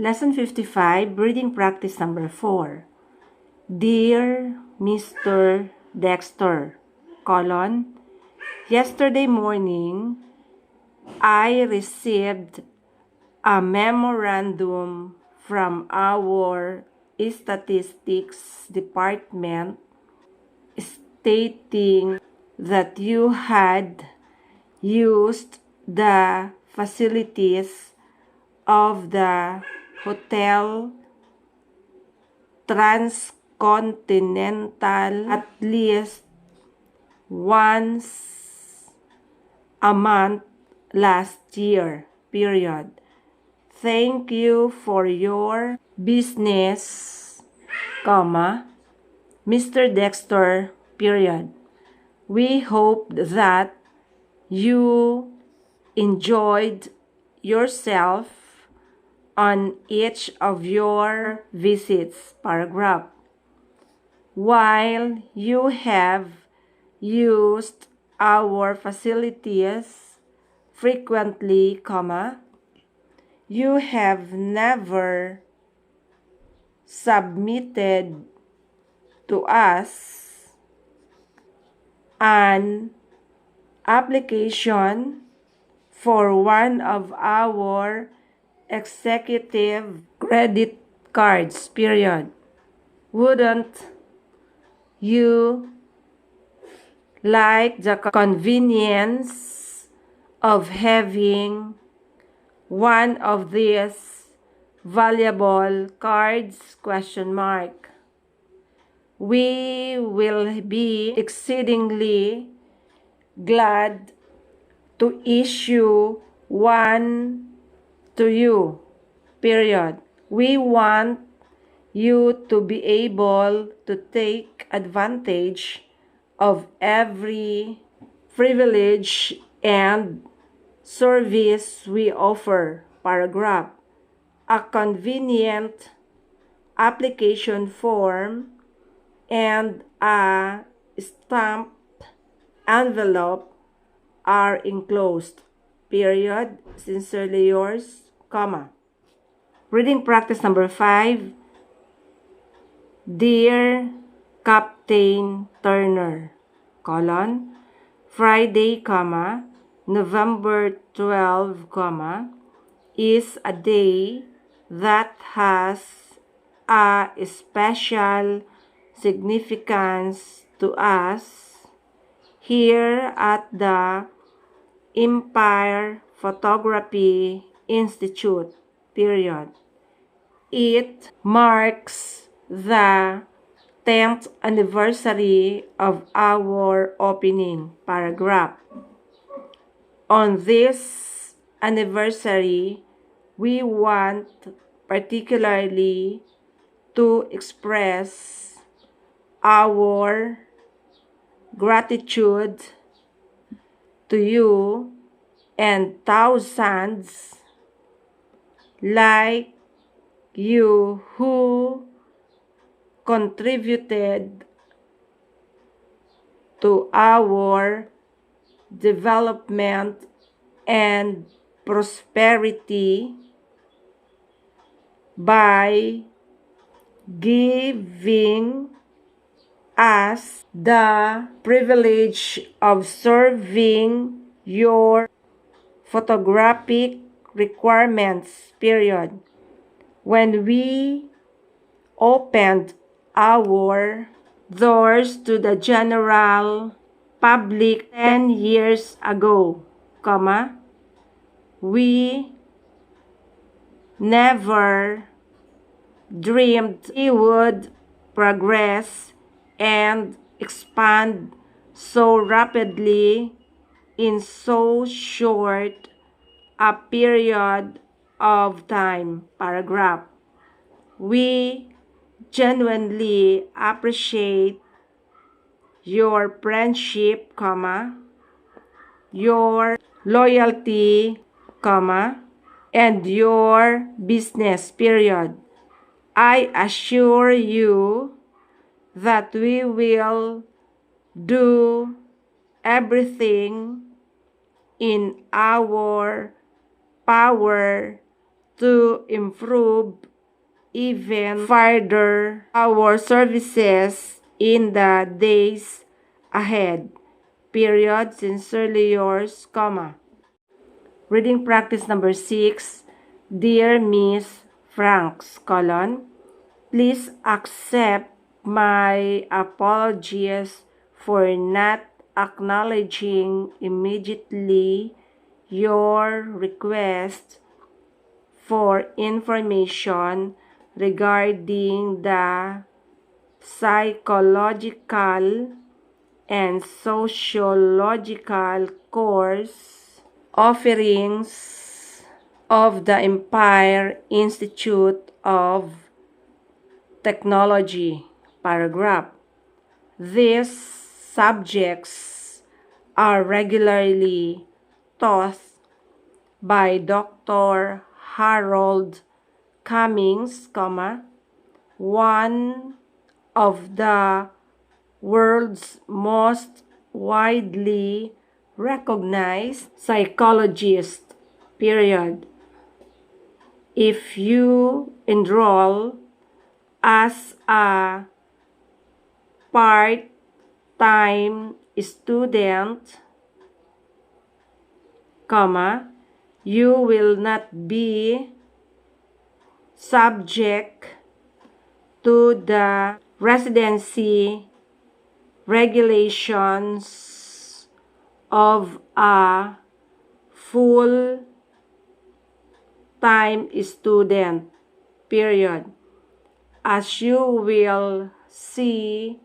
Lesson 55, reading practice number 4. Dear Mr. Dexter, yesterday morning, I received a memorandum from our statistics department stating that you had used the facilities of the Hotel Transcontinental at least once a month last year, period. Thank you for your business, Mr. Dexter, period. We hope that you enjoyed yourself on each of your visits, paragraph. While you have used our facilities frequently, you have never submitted to us an application for one of our executive credit cards, period. Wouldn't you like the convenience of having one of these valuable cards? We will be exceedingly glad to issue one to you, period. We want you to be able to take advantage of every privilege and service we offer, paragraph. A convenient application form and a stamped envelope are enclosed, period. Sincerely yours, Reading practice number 5. Dear Captain Turner, Friday, November 12, is a day that has a special significance to us here at the Empire Photography Institute, period. It marks the 10th anniversary of our opening, paragraph. On this anniversary, we want particularly to express our gratitude to you and thousands like you who contributed to our development and prosperity by giving us the privilege of serving your photographic requirements, period. When we opened our doors to the general public 10 years ago, we never dreamed we would progress and expand so rapidly in so short a period of time, paragraph. We genuinely appreciate your friendship, your loyalty, and your business, period. I assure you that we will do everything in our power to improve even further our services in the days ahead. Period. Sincerely yours, comma. Reading practice number 6. Dear Miss Franks, colon, please accept my apologies for not acknowledging immediately your request for information regarding the psychological and sociological course offerings of the Empire Institute of Technology. Paragraph. These subjects are regularly taught by Dr. Harold Cummings, one of the world's most widely recognized psychologists. Period. If you enroll as a part-time student, you will not be subject to the residency regulations of a full-time student. Period. As you will see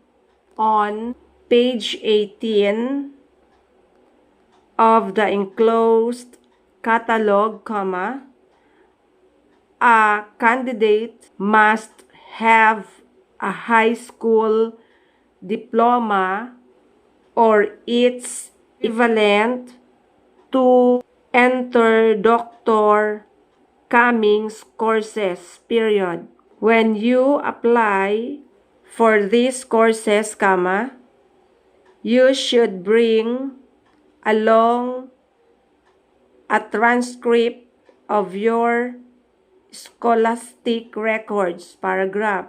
on page 18 of the enclosed catalog, a candidate must have a high school diploma or its equivalent to enter Dr. Cummings courses. Period. When you apply for these courses, you should bring along a transcript of your scholastic records. Paragraph.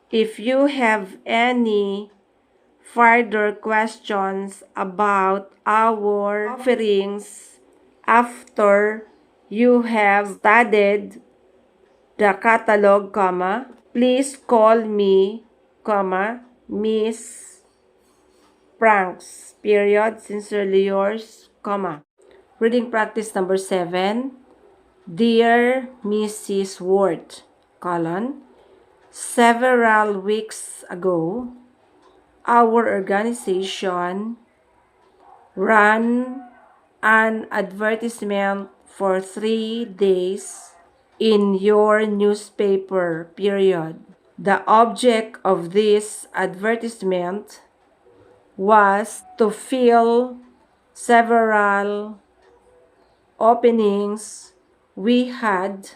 If you have any further questions about our offerings after you have studied the catalog, please call me, Miss Franks. Period. Sincerely yours, Reading practice number 7. Dear Mrs. Ward, several weeks ago, our organization ran an advertisement for 3 days in your newspaper. Period. The object of this advertisement was to fill several openings we had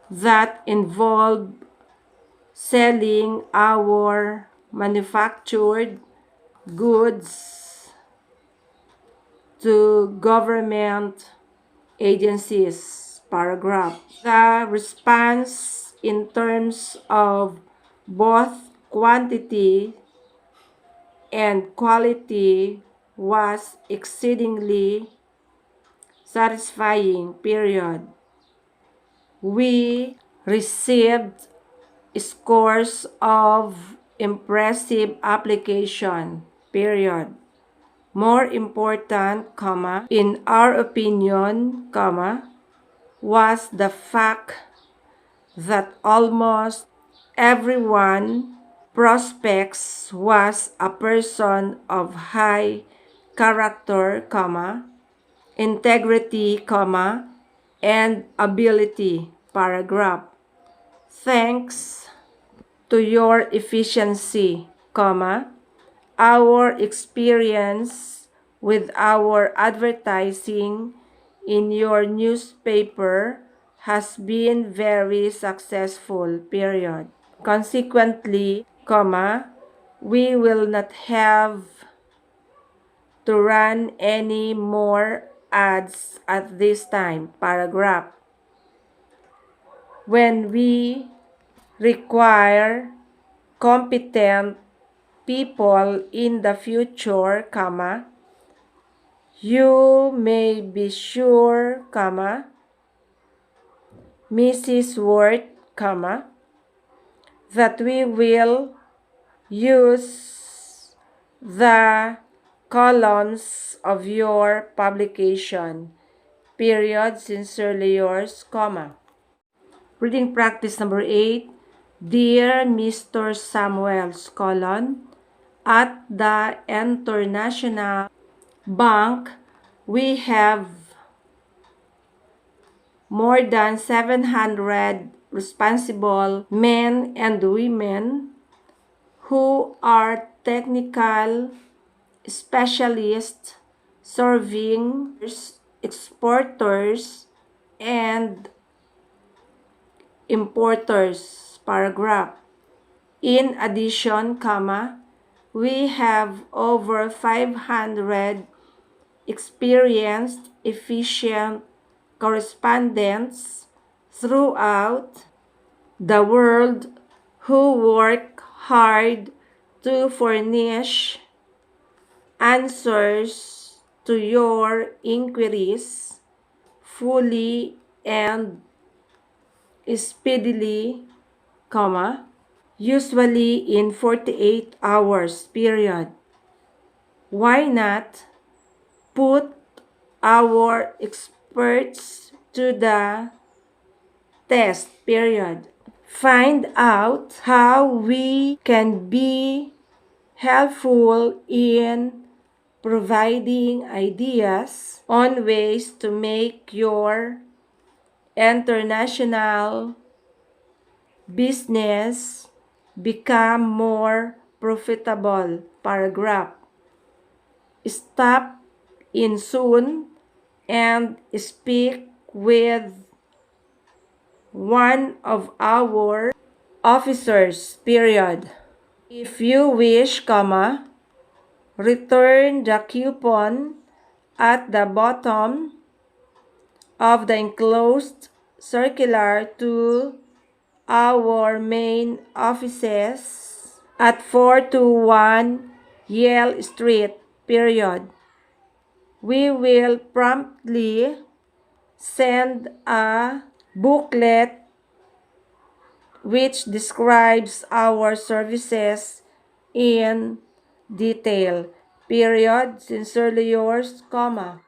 that involved selling our manufactured goods to government agencies. Paragraph. The response in terms of both quantity and quality was exceedingly satisfying. Period. We received scores of impressive application. Period. More important, in our opinion, was the fact that almost everyone prospects was a person of high character, integrity, and ability. Paragraph. Thanks to your efficiency, our experience with our advertising in your newspaper has been very successful. Period. Consequently, we will not have to run any more ads at this time. Paragraph. when we require competent people in the future, comma, you may be sure, comma, Mrs. Worth, comma, that we will use the columns of your publication. Period. Sincerely yours, comma. Reading practice number 8. Dear Mr. Samuels, colon, at the International Bank, we have more than 700 responsible men and women who are technical specialists serving exporters and importers. Paragraph. In addition, comma, we have over 500 experienced, efficient correspondents throughout the world who work hard to furnish answers to your inquiries fully and speedily, comma, usually in 48 hours, period. Why not put our experts to the test, period. Find out how we can be helpful in providing ideas on ways to make your international business become more profitable. Paragraph. Stop in soon and speak with one of our officers, period. If you wish, comma, return the coupon at the bottom of the enclosed circular to our main offices at 421 Yale Street, period. We will promptly send a booklet which describes our services in detail. Period. Sincerely yours, comma.